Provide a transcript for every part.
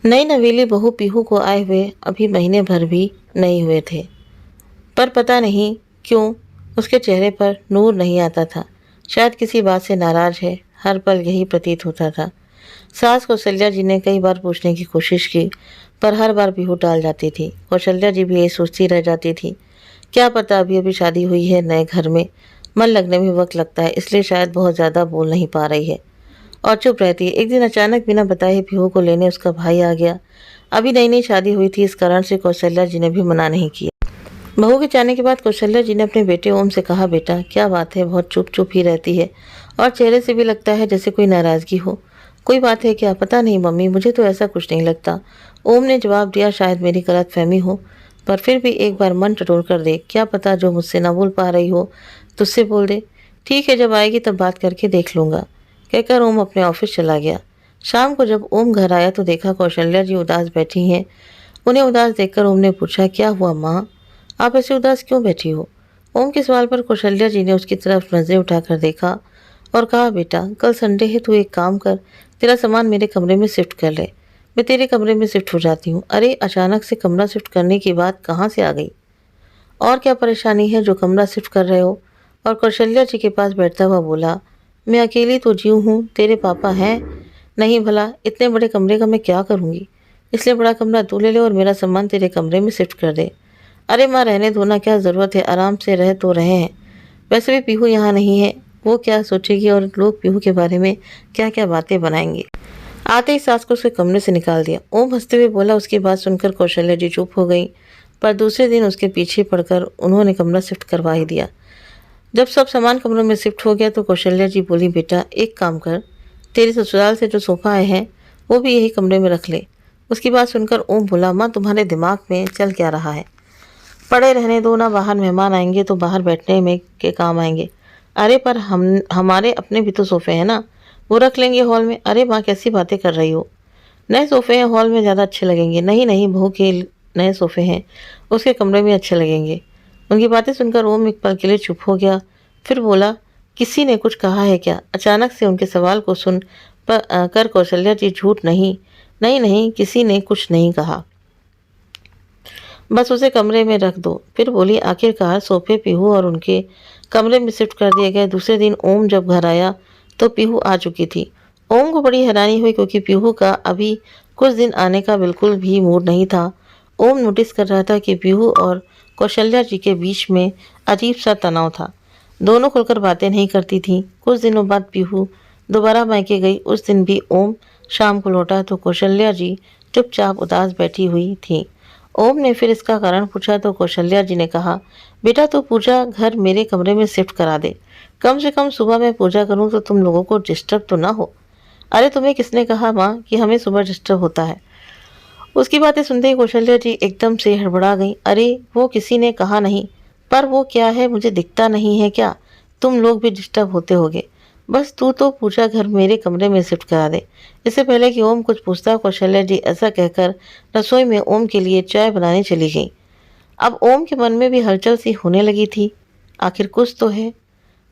नई नवेली बहू पीहू को आए हुए अभी महीने भर भी नहीं हुए थे, पर पता नहीं क्यों उसके चेहरे पर नूर नहीं आता था। शायद किसी बात से नाराज है, हर पल यही प्रतीत होता था। सास कौशल्या जी ने कई बार पूछने की कोशिश की, पर हर बार पीहू टाल जाती थी। कौशल्या जी भी यही सोचती रह जाती थी, क्या पता अभी अभी शादी हुई है, नए घर में मन लगने में वक्त लगता है, इसलिए शायद बहुत ज़्यादा बोल नहीं पा रही है और चुप रहती है। एक दिन अचानक बिना बताए पीहू को लेने उसका भाई आ गया। अभी नई नई शादी हुई थी, इस कारण से कौशल्या जी ने भी मना नहीं किया। बहू के जाने के बाद कौशल्या जी ने अपने बेटे ओम से कहा, बेटा क्या बात है, बहुत चुप चुप ही रहती है और चेहरे से भी लगता है जैसे कोई नाराज़गी हो। कोई बात है क्या? पता नहीं मम्मी, मुझे तो ऐसा कुछ नहीं लगता। ओम ने जवाब दिया, शायद मेरी गलतफहमी हो, पर फिर भी एक बार मन टटोल कर देख, क्या पता जो मुझसे ना बोल पा रही हो तुझसे बोल दे। ठीक है, जब आएगी तब बात करके देख लूँगा, कहकर ओम अपने ऑफिस चला गया। शाम को जब ओम घर आया तो देखा कौशल्या जी उदास बैठी हैं। उन्हें उदास देखकर ओम ने पूछा, क्या हुआ माँ, आप ऐसे उदास क्यों बैठी हो? ओम के सवाल पर कौशल्या जी ने उसकी तरफ नजरें उठाकर देखा और कहा, बेटा कल संडे है, तू एक काम कर, तेरा सामान मेरे कमरे में शिफ्ट कर ले, मैं तेरे कमरे में शिफ्ट हो जाती हूँ। अरे अचानक से कमरा शिफ्ट करने की बात कहाँ से आ गई? और क्या परेशानी है जो कमरा शिफ्ट कर रहे हो? और कौशल्या जी के पास बैठता हुआ बोला, मैं अकेली तो जीव हूँ, तेरे पापा हैं नहीं, भला इतने बड़े कमरे का मैं क्या करूँगी? इसलिए बड़ा कमरा तू ले ले और मेरा सामान तेरे कमरे में शिफ्ट कर दे। अरे माँ रहने दो ना, क्या ज़रूरत है, आराम से रह तो रहे हैं। वैसे भी पीहू यहाँ नहीं है, वो क्या सोचेगी और लोग पीहू के बारे में क्या क्या बातें बनाएंगे। आते ही सास को उसके कमरे से निकाल दिया। ओम हंसते हुए बोला। उसकी बात सुनकर कौशल्या जी चुप हो गई, पर दूसरे दिन उसके पीछे पड़कर उन्होंने कमरा शिफ्ट करवा ही दिया। जब सब सामान कमरों में शिफ्ट हो गया तो कौशल्या जी बोली, बेटा एक काम कर, तेरे ससुराल से जो सोफ़ा आए हैं वो भी यही कमरे में रख ले। उसकी बात सुनकर ओम बोला, माँ तुम्हारे दिमाग में चल क्या रहा है? पड़े रहने दो ना, बाहर मेहमान आएंगे तो बाहर बैठने में के काम आएंगे। अरे पर हमारे अपने भी तो सोफ़े हैं ना, वो रख लेंगे हॉल में। अरे माँ कैसी बातें कर रही हो, नए सोफ़े हैं, हॉल में ज़्यादा अच्छे लगेंगे। नहीं नहीं, बहू के नए सोफ़े हैं, उसके कमरे में अच्छे लगेंगे। उनकी बातें सुनकर ओम एक पल के लिए चुप हो गया, फिर बोला, किसी ने कुछ कहा है क्या? अचानक से उनके सवाल को सुन कर कौशल्या जी झूठ नहीं, नहीं नहीं, किसी ने कुछ नहीं कहा, बस उसे कमरे में रख दो। फिर बोली, आखिरकार सोफे पीहू और उनके कमरे में शिफ्ट कर दिए गए। दूसरे दिन ओम जब घर आया तो पीहू आ चुकी थी। ओम को बड़ी हैरानी हुई क्योंकि पीहू का अभी कुछ दिन आने का बिल्कुल भी मूड नहीं था। ओम नोटिस कर रहा था कि पीहू और कौशल्या जी के बीच में अजीब सा तनाव था। दोनों खुलकर बातें नहीं करती थीं। कुछ दिनों बाद पीहू दोबारा मायके गई। उस दिन भी ओम शाम को लौटा तो कौशल्या जी चुपचाप उदास बैठी हुई थी। ओम ने फिर इसका कारण पूछा तो कौशल्या जी ने कहा, बेटा तू पूजा घर मेरे कमरे में शिफ्ट करा दे, कम से कम सुबह मैं पूजा करूं तो तुम लोगों को डिस्टर्ब तो ना हो। अरे तुम्हें किसने कहा माँ कि हमें सुबह डिस्टर्ब होता है? उसकी बातें सुनते ही कौशल्या जी एकदम से हड़बड़ा गई। अरे वो किसी ने कहा नहीं, पर वो क्या है, मुझे दिखता नहीं है क्या? तुम लोग भी डिस्टर्ब होते होगे। बस तू तो पूजा घर मेरे कमरे में शिफ्ट करा दे। इससे पहले कि ओम कुछ पूछता कौशल्या जी ऐसा कहकर रसोई में ओम के लिए चाय बनाने चली गई। अब ओम के मन में भी हलचल सी होने लगी थी, आखिर कुछ तो है।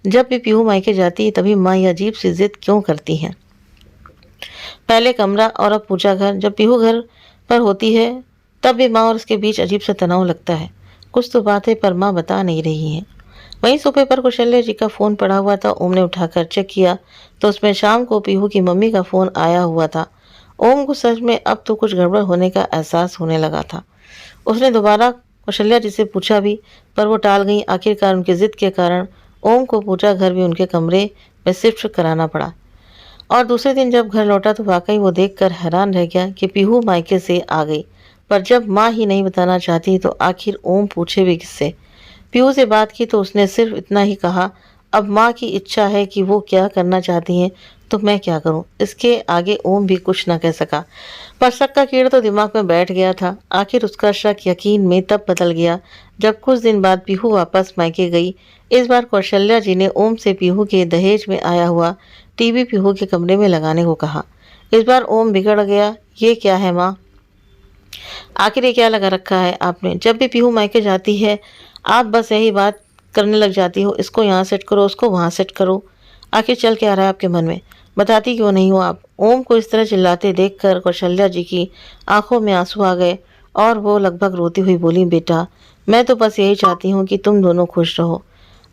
जब भी पीहू मायके जाती है तभी माँ ये अजीब सी जिद क्यों करती हैं? पहले कमरा और अब पूजा घर। जब पीहू घर पर होती है तब भी माँ और उसके बीच अजीब सा तनाव लगता है। कुछ तो बात है पर माँ बता नहीं रही हैं। वहीं सोफे पर कौशल्या जी का फ़ोन पड़ा हुआ था। ओम ने उठाकर चेक किया तो उसमें शाम को पीहू की मम्मी का फ़ोन आया हुआ था। ओम को सच में अब तो कुछ गड़बड़ होने का एहसास होने लगा था। उसने दोबारा कौशल्या जी से पूछा भी, पर वो टाल गई। आखिरकार उनकी ज़िद के कारण ओम को पूजा घर भी उनके कमरे में शिफ्ट कराना पड़ा। और दूसरे दिन जब घर लौटा तो वाकई वो देखकर हैरान रह गया कि पीहू मायके से आ गई। पर जब माँ ही नहीं बताना चाहती तो आखिर ओम पूछे भी किससे? पीहू से बात की तो उसने सिर्फ इतना ही कहा, अब माँ की इच्छा है कि वो क्या करना चाहती हैं तो मैं क्या करूं? इसके आगे ओम भी कुछ न कह सका। पर शक का कीड़ा तो दिमाग में बैठ गया था। आखिर उसका शक यकीन में तब बदल गया जब कुछ दिन बाद पीहू वापस मायके गई। इस बार कौशल्या जी ने ओम से पीहू के दहेज में आया हुआ टीवी पीहू के कमरे में लगाने को कहा। इस बार ओम बिगड़ गया। ये क्या है माँ, आखिर ये क्या लगा रखा है आपने? जब भी पीहू मायके जाती है आप बस यही बात करने लग जाती हो, इसको यहाँ सेट करो, उसको वहाँ सेट करो। आखिर चल क्या रहा है आपके मन में? बताती क्यों नहीं हो आप? ओम को इस तरह चिल्लाते देखकर कौशल्या जी की आंखों में आंसू आ गए और वो लगभग रोती हुई बोली, बेटा मैं तो बस यही चाहती हूँ कि तुम दोनों खुश रहो।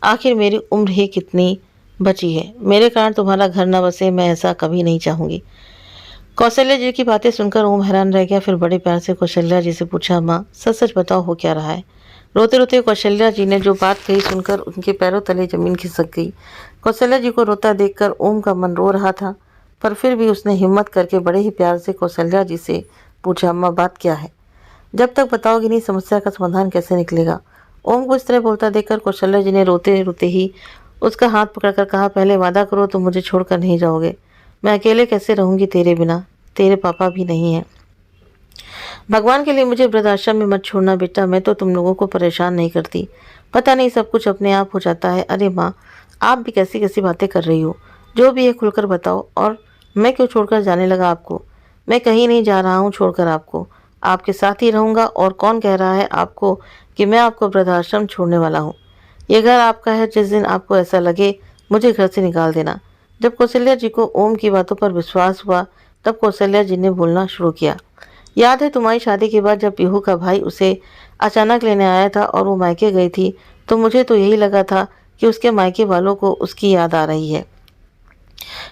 आखिर मेरी उम्र ही कितनी बची है, मेरे कारण तुम्हारा घर न बसे, मैं ऐसा कभी नहीं चाहूंगी। कौशल्या जी की बातें सुनकर ओम हैरान रह गया। फिर बड़े प्यार से कौशल्या जी से पूछा, माँ सच सच बताओ हो क्या रहा है? रोते रोते कौशल्या जी ने जो बात कही सुनकर उनके पैरों तले जमीन खिसक गई। कौशल्या जी को रोता देखकर ओम का मन रो रहा था, पर फिर भी उसने हिम्मत करके बड़े ही प्यार से कौशल्या जी से पूछा, अम्मा बात क्या है? जब तक बताओगी नहीं समस्या का समाधान कैसे निकलेगा? ओम को इस तरह बोलता देखकर कौशल्या जी ने रोते रोते ही उसका हाथ पकड़कर कहा, पहले वादा करो तुम मुझे छोड़कर नहीं जाओगे। मैं अकेले कैसे रहूंगी तेरे बिना? तेरे पापा भी नहीं हैं। भगवान के लिए मुझे वृद्धाश्रम में मत छोड़ना बेटा, मैं तो तुम लोगों को परेशान नहीं करती। पता नहीं सब कुछ अपने आप हो जाता है। अरे माँ आप भी कैसी कैसी बातें कर रही हो? जो भी है खुलकर बताओ। और मैं क्यों छोड़कर जाने लगा आपको? मैं कहीं नहीं जा रहा हूँ छोड़कर आपको, आपके साथ ही रहूँगा। और कौन कह रहा है आपको कि मैं आपको वृद्धाश्रम छोड़ने वाला हूँ? ये घर आपका है, जिस दिन आपको ऐसा लगे मुझे घर से निकाल देना। जब कौशल्या जी को ओम की बातों पर विश्वास हुआ तब कौशल्या जी ने बोलना शुरू किया, याद है तुम्हारी शादी के बाद जब पीहू का भाई उसे अचानक लेने आया था और वो मायके गई थी, तो मुझे तो यही लगा था कि उसके मायके वालों को उसकी याद आ रही है।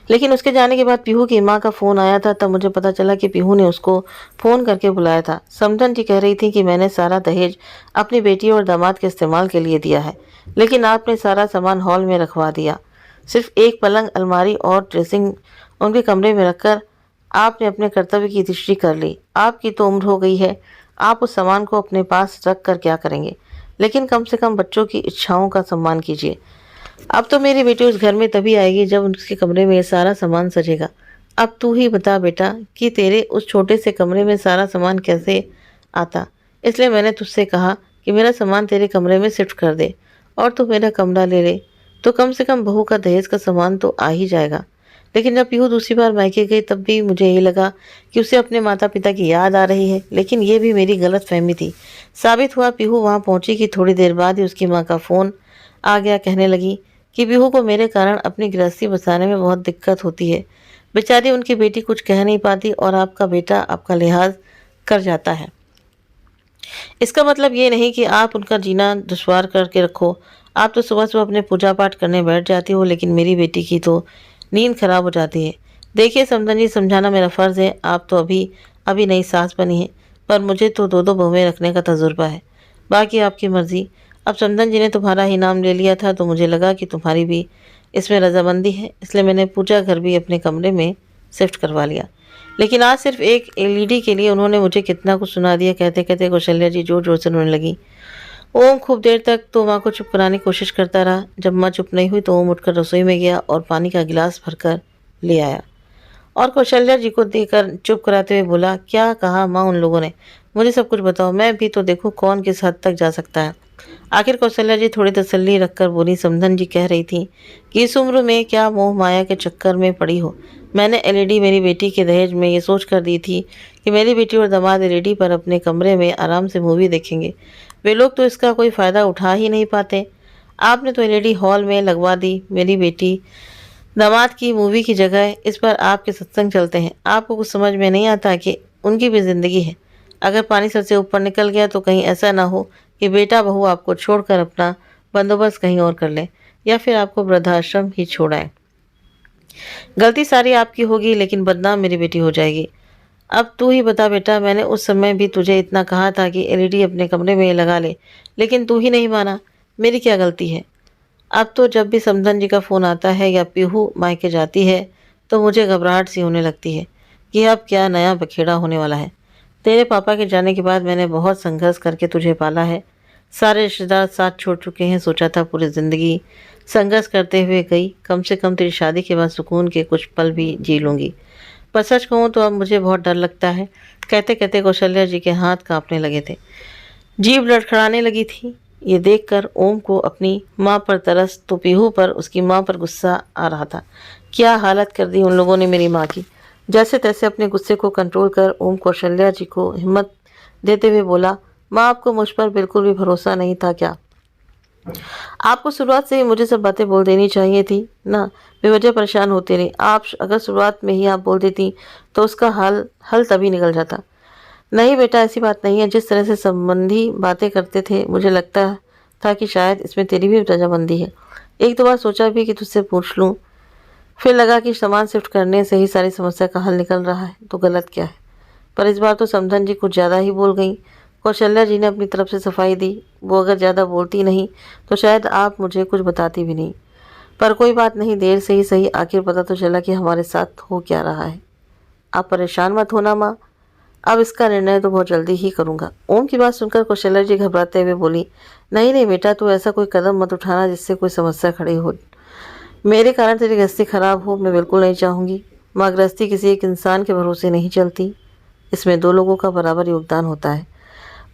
लेकिन उसके जाने के बाद पीहू की माँ का फ़ोन आया था, तब मुझे पता चला कि पीहू ने उसको फ़ोन करके बुलाया था। समधन जी कह रही थी कि मैंने सारा दहेज अपनी बेटी और दामाद के इस्तेमाल के लिए दिया है, लेकिन आपने सारा सामान हॉल में रखवा दिया। सिर्फ एक पलंग, अलमारी और ड्रेसिंग उनके कमरे में रखकर आपने अपने कर्तव्य की दृष्टि कर ली। आपकी तो उम्र हो गई है, आप उस सामान को अपने पास रख कर क्या करेंगे? लेकिन कम से कम बच्चों की इच्छाओं का सम्मान कीजिए। अब तो मेरी बेटी उस घर में तभी आएगी जब उसके कमरे में ये सारा सामान सजेगा। अब तू ही बता बेटा कि तेरे उस छोटे से कमरे में सारा सामान कैसे आता? इसलिए मैंने तुझसे कहा कि मेरा सामान तेरे कमरे में शिफ्ट कर दे और तू मेरा कमरा ले ले, तो कम से कम बहू का दहेज का सामान तो आ ही जाएगा। लेकिन जब पीहू दूसरी बार मायके गई तब भी मुझे यही लगा कि उसे अपने माता पिता की याद आ रही है, लेकिन ये भी मेरी गलत फहमी थी। साबित हुआ पीहू वहाँ पहुँची कि थोड़ी देर बाद ही उसकी माँ का फ़ोन आ गया। कहने लगी कि पीहू को मेरे कारण अपनी गृहस्थी बसाने में बहुत दिक्कत होती है। बेचारी उनकी बेटी कुछ कह नहीं पाती और आपका बेटा आपका लिहाज कर जाता है। इसका मतलब ये नहीं कि आप उनका जीना दुश्वार करके रखो। आप तो सुबह सुबह अपने पूजा पाठ करने बैठ जाती हो, लेकिन मेरी बेटी की तो नींद खराब हो जाती है। देखिए समधन जी, समझाना मेरा फ़र्ज़ है। आप तो अभी अभी नई सास बनी है, पर मुझे तो दो दो बहुएं रखने का तजुर्बा है। बाकी आपकी मर्ज़ी। अब समधन जी ने तुम्हारा ही नाम ले लिया था तो मुझे लगा कि तुम्हारी भी इसमें रजामंदी है, इसलिए मैंने पूजा घर भी अपने कमरे में शिफ्ट करवा लिया। लेकिन आज सिर्फ एक एलईडी के लिए उन्होंने मुझे कितना कुछ सुना दिया। कहते कहते कौशल्या जी जोर जोर से रोने लगी। ओम खूब देर तक तो माँ को चुप कराने की कोशिश करता रहा। जब माँ चुप नहीं हुई तो ओम उठकर रसोई में गया और पानी का गिलास भरकर ले आया और कौशल्या जी को देकर चुप कराते हुए बोला, क्या कहा माँ उन लोगों ने? मुझे सब कुछ बताओ, मैं भी तो देखूं कौन किस हद तक जा सकता है। आखिर कौशल्या जी थोड़ी तसल्ली रखकर बोली, समधन जी कह रही थी कि इस उम्र में क्या मोह माया के चक्कर में पड़ी हो। मैंने एलईडी मेरी बेटी के दहेज में ये सोच कर दी थी कि मेरी बेटी और दामाद एलईडी पर अपने कमरे में आराम से मूवी देखेंगे। वे लोग तो इसका कोई फ़ायदा उठा ही नहीं पाते। आपने तो एलईडी हॉल में लगवा दी। मेरी बेटी दामाद की मूवी की जगह इस पर आपके सत्संग चलते हैं। आपको कुछ समझ में नहीं आता कि उनकी भी ज़िंदगी है। अगर पानी सर से ऊपर निकल गया तो कहीं ऐसा ना हो कि बेटा बहू आपको छोड़कर अपना बंदोबस्त कहीं और कर ले या फिर आपको वृद्धाश्रम ही छोड़ाएं। गलती सारी आपकी होगी, लेकिन बदनाम मेरी बेटी हो जाएगी। अब तू ही बता बेटा, मैंने उस समय भी तुझे इतना कहा था कि एलईडी अपने कमरे में लगा ले, लेकिन तू ही नहीं माना। मेरी क्या गलती है? अब तो जब भी समधन जी का फ़ोन आता है या पीहू मायके जाती है तो मुझे घबराहट सी होने लगती है कि अब क्या नया बखेड़ा होने वाला है। तेरे पापा के जाने के बाद मैंने बहुत संघर्ष करके तुझे पाला है। सारे रिश्तेदार साथ छोड़ चुके हैं। सोचा था पूरी ज़िंदगी संघर्ष करते हुए गई, कम से कम तेरी शादी के बाद सुकून के कुछ पल भी जी लूँगी। पर सच कहूँ तो अब मुझे बहुत डर लगता है। कहते कहते कौशल्या जी के हाथ कांपने लगे थे, जीभ लड़खड़ाने लगी थी। ये देखकर ओम को अपनी माँ पर तरस तो पीहू पर उसकी माँ पर गुस्सा आ रहा था। क्या हालत कर दी उन लोगों ने मेरी माँ की। जैसे तैसे अपने गुस्से को कंट्रोल कर ओम कौशल्या जी को हिम्मत देते हुए बोला, माँ आपको मुझ पर बिल्कुल भी भरोसा नहीं था क्या? आपको शुरुआत से ही मुझे सब बातें बोल देनी चाहिए थी ना, बेवजह परेशान होते रहे। आप अगर शुरुआत में ही आप बोल देती तो उसका हल तभी निकल जाता। नहीं बेटा, ऐसी बात नहीं है। जिस तरह से संबंधी बातें करते थे मुझे लगता था कि शायद इसमें तेरी भी रजामंदी है। एक दो बार सोचा भी कि तुझसे पूछ लूँ, फिर लगा कि सामान शिफ्ट करने से ही सारी समस्या का हल निकल रहा है तो गलत क्या है। पर इस बार तो समधन जी कुछ ज़्यादा ही बोल गई। कौशल्या जी ने अपनी तरफ से सफाई दी। वो अगर ज़्यादा बोलती नहीं तो शायद आप मुझे कुछ बताती भी नहीं। पर कोई बात नहीं, देर से ही सही, आखिर पता तो चला कि हमारे साथ हो क्या रहा है। आप परेशान मत होना माँ, अब इसका निर्णय तो बहुत जल्दी ही करूँगा। ओम की बात सुनकर कौशल्या जी घबराते हुए बोली, नहीं नहीं बेटा, तू ऐसा कोई कदम मत उठाना जिससे कोई समस्या खड़ी हो। मेरे कारण तेरी गृहस्थी खराब हो, मैं बिल्कुल नहीं चाहूँगी। माँ, गृहस्थी किसी एक इंसान के भरोसे नहीं चलती, इसमें दो लोगों का बराबर योगदान होता है।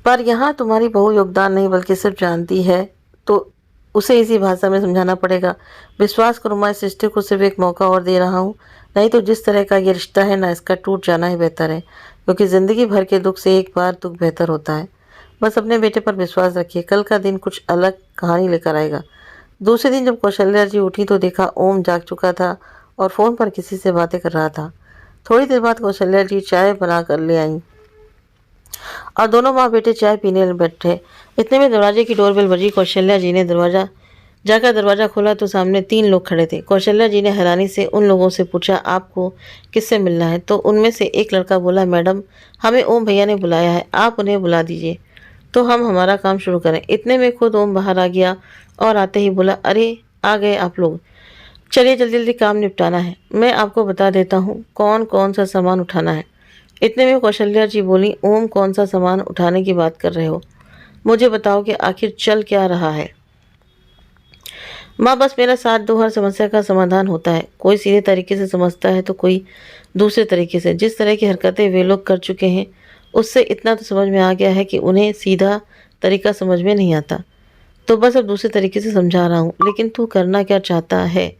पर यहाँ तुम्हारी बहू योगदान नहीं बल्कि सिर्फ जानती है, तो उसे इसी भाषा में समझाना पड़ेगा। विश्वास करो माँ, इस रिश्ते को सिर्फ एक मौका और दे रहा हूँ, नहीं तो जिस तरह का ये रिश्ता है ना, इसका टूट जाना ही बेहतर है, क्योंकि ज़िंदगी भर के दुख से एक बार दुख बेहतर होता है। बस अपने बेटे पर विश्वास रखिए, कल का दिन कुछ अलग कहानी लेकर आएगा। दूसरे दिन जब कौशल्या जी उठी तो देखा ओम जाग चुका था और फ़ोन पर किसी से बातें कर रहा था। थोड़ी देर बाद कौशल्या जी चाय बना कर ले आईं और दोनों माँ बेटे चाय पीने बैठे। इतने में दरवाजे की डोरबेल बजी। कौशल्या जी ने दरवाज़ा खोला तो सामने 3 लोग खड़े थे। कौशल्या जी ने हैरानी से उन लोगों से पूछा, आपको किससे मिलना है? तो उनमें से एक लड़का बोला, मैडम, हमें ओम भैया ने बुलाया है, आप उन्हें बुला दीजिए तो हम हमारा काम शुरू करें। इतने में खुद ओम बाहर आ गया और आते ही बोला, अरे आ गए आप लोग, चलिए जल्दी जल्दी काम निपटाना है। मैं आपको बता देता हूँ कौन कौन सा सामान उठाना है। इतने में कौशल्या जी बोली, ओम, कौन सा सामान उठाने की बात कर रहे हो? मुझे बताओ कि आखिर चल क्या रहा है। माँ, बस मेरा साथ दो, हर समस्या का समाधान होता है। कोई सीधे तरीके से समझता है तो कोई दूसरे तरीके से। जिस तरह की हरकतें वे लोग कर चुके हैं उससे इतना तो समझ में आ गया है कि उन्हें सीधा तरीका समझ में नहीं आता, तो बस अब दूसरे तरीके से समझा रहा हूँ। लेकिन तू करना क्या चाहता है,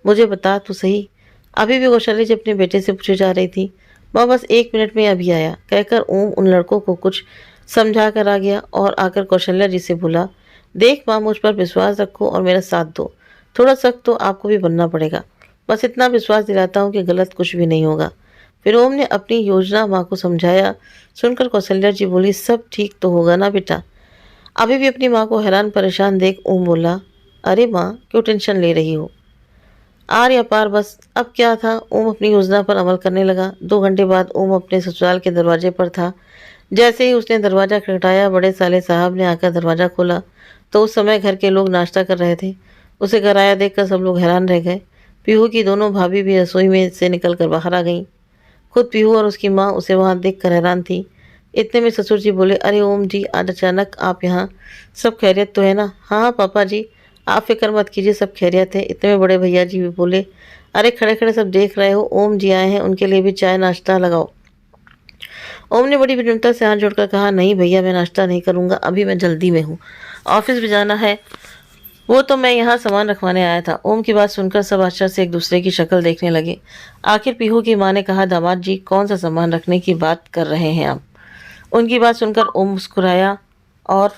मुझे बता तो सही। अभी भी कौशल्या जी अपने बेटे से पूछे जा रही थी। वह बस 1 मिनट में अभी आया, कहकर ओम उन लड़कों को कुछ समझा कर आ गया और आकर कौशल्या जी से बोला, देख माँ, मुझ पर विश्वास रखो और मेरा साथ दो। थोड़ा सख्त तो आपको भी बनना पड़ेगा, बस इतना विश्वास दिलाता हूँ कि गलत कुछ भी नहीं होगा। फिर ओम ने अपनी योजना माँ को समझाया। सुनकर कौशल्या जी बोली, सब ठीक तो होगा ना बेटा? अभी भी अपनी माँ को हैरान परेशान देख ओम बोला, अरे माँ, क्यों टेंशन ले रही हो? आर या पार, बस अब क्या था। ओम अपनी योजना पर अमल करने लगा। 2 घंटे बाद ओम अपने ससुराल के दरवाजे पर था। जैसे ही उसने दरवाज़ा खटखटाया, बड़े साले साहब ने आकर दरवाज़ा खोला तो उस समय घर के लोग नाश्ता कर रहे थे। उसे घर आया देखकर सब लोग हैरान रह गए। पीहू की दोनों भाभी भी रसोई में से निकल कर बाहर आ गईं। खुद पीहू और उसकी माँ उसे वहाँ देखकर हैरान थी। इतने में ससुर जी बोले, अरे ओम जी, आज अचानक आप यहाँ, सब खैरियत तो है ना? हाँ हाँ पापा जी, आप फिक्र मत कीजिए, सब खैरियत है। इतने में बड़े भैया जी भी बोले, अरे खड़े खड़े सब देख रहे हो, ओम जी आए हैं, उनके लिए भी चाय नाश्ता लगाओ। ओम ने बड़ी विनम्रता से हाथ जोड़कर कहा, नहीं भैया, मैं नाश्ता नहीं करूँगा, अभी मैं जल्दी में हूँ, ऑफिस भी जाना है। वो तो मैं यहाँ सामान रखवाने आया था। ओम की बात सुनकर सब आश्चर्य से एक दूसरे की शक्ल देखने लगे। आखिर पीहू की माँ ने कहा, दामाद जी, कौन सा सामान रखने की बात कर रहे हैं आप? उनकी बात सुनकर ओम मुस्कुराया और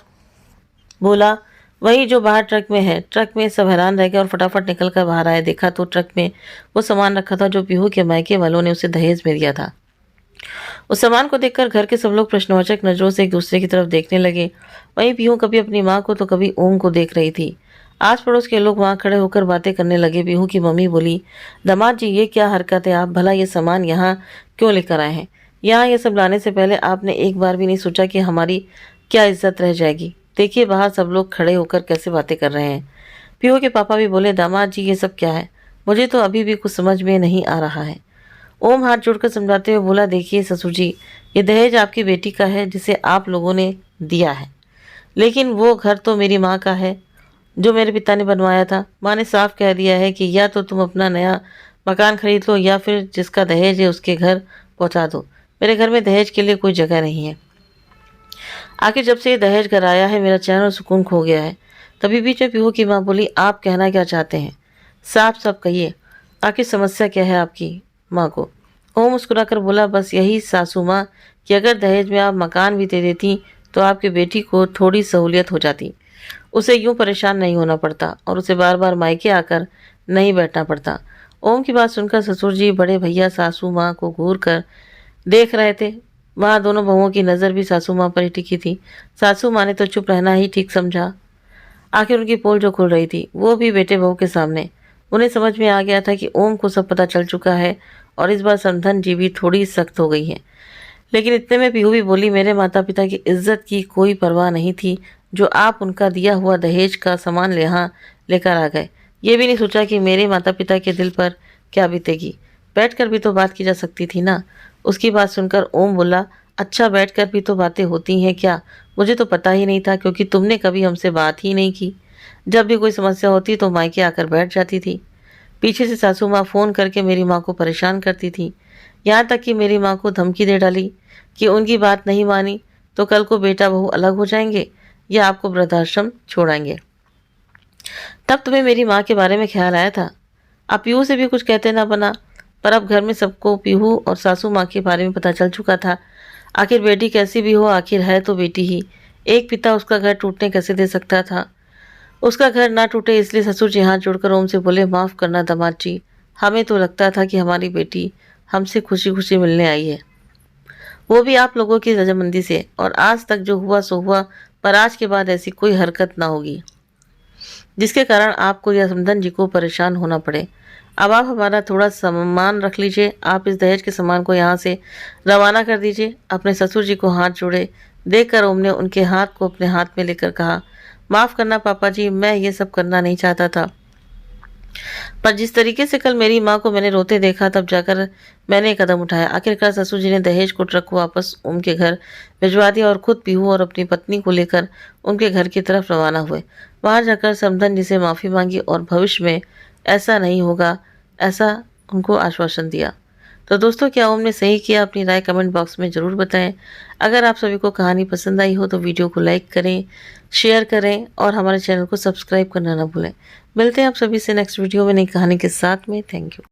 बोला, वही जो बाहर ट्रक में है। ट्रक में सब हैरान रह गए और फटाफट निकल कर बाहर आए। देखा तो ट्रक में वो सामान रखा था जो पीहू के मायके वालों ने उसे दहेज में दिया था। उस सामान को देखकर घर के सब लोग प्रश्नवाचक नजरों से एक दूसरे की तरफ देखने लगे। वहीं पीहू कभी अपनी माँ को तो कभी ओम को देख रही थी। आस पड़ोस के लोग वहाँ खड़े होकर बातें करने लगे। पीहू की मम्मी बोली, दामाद जी, ये क्या हरकत है? आप भला ये सामान यहाँ क्यों लेकर आए हैं? यहाँ ये सब लाने से पहले आपने एक बार भी नहीं सोचा कि हमारी क्या इज्जत रह जाएगी? देखिए बाहर सब लोग खड़े होकर कैसे बातें कर रहे हैं। पीहू के पापा भी बोले, दामाद जी, ये सब क्या है? मुझे तो अभी भी कुछ समझ में नहीं आ रहा है। ओम हाथ जोड़कर समझाते हुए बोला, देखिए ससुर जी, ये दहेज आपकी बेटी का है जिसे आप लोगों ने दिया है, लेकिन वो घर तो मेरी माँ का है जो मेरे पिता ने बनवाया था। माँ ने साफ कह दिया है कि या तो तुम अपना नया मकान खरीद लो या फिर जिसका दहेज है उसके घर पहुँचा दो। मेरे घर में दहेज के लिए कोई जगह नहीं है। आखिर जब से ये दहेज घर आया है मेरा चैन और सुकून खो गया है। तभी बीच में पीहू की माँ बोली, आप कहना क्या चाहते हैं? साफ साफ कहिए, आखिर समस्या क्या है आपकी माँ को? ओम मुस्कुराकर बोला, बस यही सासू माँ कि अगर दहेज में आप मकान भी दे देती तो आपकी बेटी को थोड़ी सहूलियत हो जाती। उसे यूं परेशान नहीं होना पड़ता और उसे बार बार मायके आकर नहीं बैठना पड़ता। ओम की बात सुनकर ससुर जी बड़े भैया सासू माँ को घूर कर देख रहे थे। वहाँ दोनों बहुओं की नज़र भी सासू माँ पर ही टिकी थी। सासू माँ ने तो चुप रहना ही ठीक समझा। आखिर उनकी पोल जो खुल रही थी वो भी बेटे बहू के सामने। उन्हें समझ में आ गया था कि ओम को सब पता चल चुका है और इस बार समधन जी भी थोड़ी सख्त हो गई है। लेकिन इतने में पीहू भी बोली, मेरे माता पिता की इज्जत की कोई परवाह नहीं थी जो आप उनका दिया हुआ दहेज का सामान यहाँ लेकर आ गए। ये भी नहीं सोचा कि मेरे माता पिता के दिल पर क्या बीतेगी। बैठकर भी तो बात की जा सकती थी ना। उसकी बात सुनकर ओम बोला, अच्छा बैठकर भी तो बातें होती हैं क्या? मुझे तो पता ही नहीं था, क्योंकि तुमने कभी हमसे बात ही नहीं की। जब भी कोई समस्या होती तो मायके आकर बैठ जाती थी। पीछे से सासू माँ फ़ोन करके मेरी माँ को परेशान करती थी। यहाँ तक कि मेरी माँ को धमकी दे डाली कि उनकी बात नहीं मानी तो कल को बेटा बहू अलग हो जाएंगे या आपको वृद्धाश्रम छोड़ाएंगे। तब तुम्हें मेरी माँ के बारे में ख्याल आया था। अब पीहू से भी कुछ कहते ना बना, पर अब घर में सबको पीहू और सासू माँ के बारे में पता चल चुका था। आखिर बेटी कैसी भी हो, आखिर है तो बेटी ही। एक पिता उसका घर टूटने कैसे दे सकता था? उसका घर ना टूटे इसलिए ससुर जी हाथ जोड़कर ओम से बोले, माफ़ करना दामाद जी, हमें तो लगता था कि हमारी बेटी हमसे खुशी खुशी मिलने आई है, वो भी आप लोगों की रजामंदी से, और आज तक जो हुआ सो हुआ, पर आज के बाद ऐसी कोई हरकत ना होगी जिसके कारण आपको या समधन जी को परेशान होना पड़े। अब आप हमारा थोड़ा सम्मान रख लीजिए। आप इस दहेज के सामान को यहाँ से रवाना कर दीजिए। अपने ससुर जी को हाथ जोड़े देखकर ओम ने उनके हाथ को अपने हाथ में लेकर कहा, माफ़ करना पापा जी, मैं ये सब करना नहीं चाहता था, पर जिस तरीके से कल मेरी माँ को मैंने रोते देखा तब जाकर मैंने एक कदम उठाया। आखिरकार ससुर जी ने दहेज को ट्रक को वापस उनके घर भिजवा दिया और खुद पीहू और अपनी पत्नी को लेकर उनके घर की तरफ रवाना हुए। वहाँ जाकर समधन जी से माफ़ी मांगी और भविष्य में ऐसा नहीं होगा, ऐसा उनको आश्वासन दिया। तो दोस्तों, क्या ओम ने सही किया? अपनी राय कमेंट बॉक्स में ज़रूर बताएं। अगर आप सभी को कहानी पसंद आई हो तो वीडियो को लाइक करें, शेयर करें और हमारे चैनल को सब्सक्राइब करना ना भूलें। मिलते हैं आप सभी से नेक्स्ट वीडियो में नई कहानी के साथ में। Thank you.